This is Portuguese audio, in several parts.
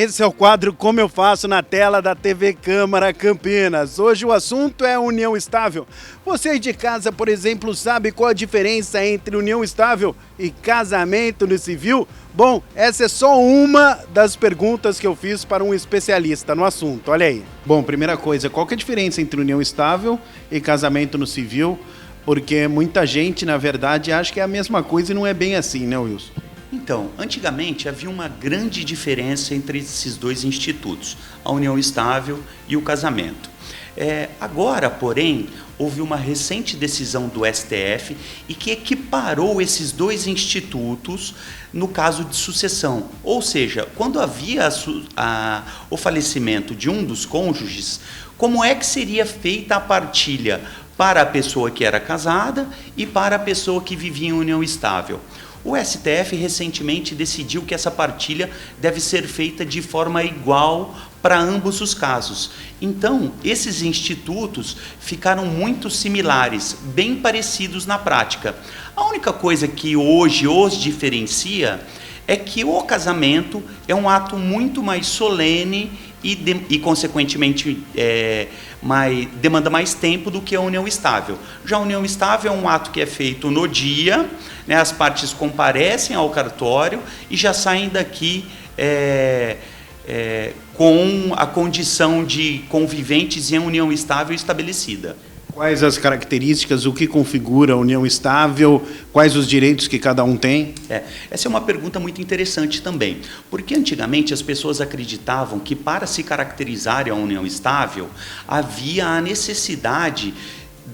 Esse é o quadro Como Eu Faço na tela da TV Câmara Campinas. Hoje o assunto é união estável. Você aí de casa, por exemplo, sabe qual a diferença entre união estável e casamento no civil? Bom, essa é só uma das perguntas que eu fiz para um especialista no assunto. Olha aí. Bom, primeira coisa, qual que é a diferença entre união estável e casamento no civil? Porque muita gente, na verdade, acha que é a mesma coisa e não é bem assim, né, Wilson? Então, antigamente havia uma grande diferença entre esses dois institutos, a união estável e o casamento. Agora, porém, houve uma recente decisão do STF e que equiparou esses dois institutos no caso de sucessão. Ou seja, quando havia o falecimento de um dos cônjuges, como é que seria feita a partilha para a pessoa que era casada e para a pessoa que vivia em união estável? O STF recentemente decidiu que essa partilha deve ser feita de forma igual para ambos os casos. Então, esses institutos ficaram muito similares, bem parecidos na prática. A única coisa que hoje os diferencia é que o casamento é um ato muito mais solene e consequentemente, demanda mais tempo do que a união estável. Já a união estável é um ato que é feito no dia, né, as partes comparecem ao cartório e já saem daqui com a condição de conviventes em união estável estabelecida. Quais as características, o que configura a união estável, quais os direitos que cada um tem? Essa é uma pergunta muito interessante também, porque antigamente as pessoas acreditavam que para se caracterizar a união estável, havia a necessidade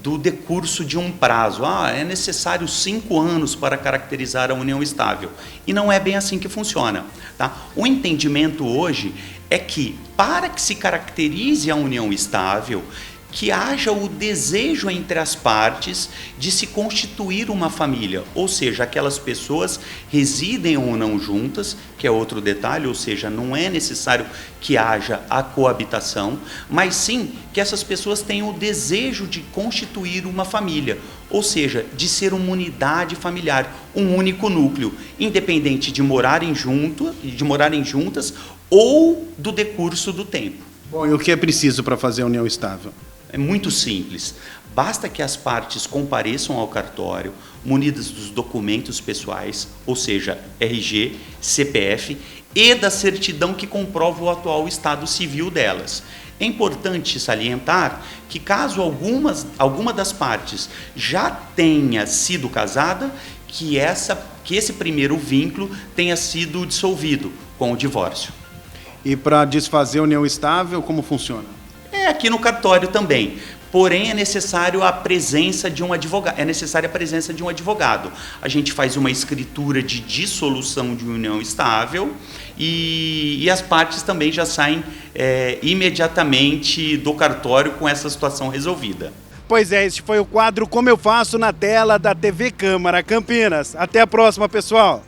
do decurso de um prazo. É necessário 5 anos para caracterizar a união estável. E não é bem assim que funciona. Tá? O entendimento hoje é que, para que se caracterize a união estável, que haja o desejo entre as partes de se constituir uma família, ou seja, aquelas pessoas residem ou não juntas, que é outro detalhe, ou seja, não é necessário que haja a coabitação, mas sim que essas pessoas tenham o desejo de constituir uma família, ou seja, de ser uma unidade familiar, um único núcleo, independente de morarem juntas ou do decurso do tempo. Bom, e o que é preciso para fazer a união estável? É muito simples. Basta que as partes compareçam ao cartório, munidas dos documentos pessoais, ou seja, RG, CPF, e da certidão que comprova o atual estado civil delas. É importante salientar que, caso alguma das partes já tenha sido casada, que esse primeiro vínculo tenha sido dissolvido com o divórcio. E para desfazer a união estável, como funciona? Aqui no cartório também. Porém, é necessária a presença de um advogado. A gente faz uma escritura de dissolução de união estável e as partes também já saem imediatamente do cartório com essa situação resolvida. Pois é, este foi o quadro Como Eu Faço na tela da TV Câmara Campinas. Até a próxima, pessoal!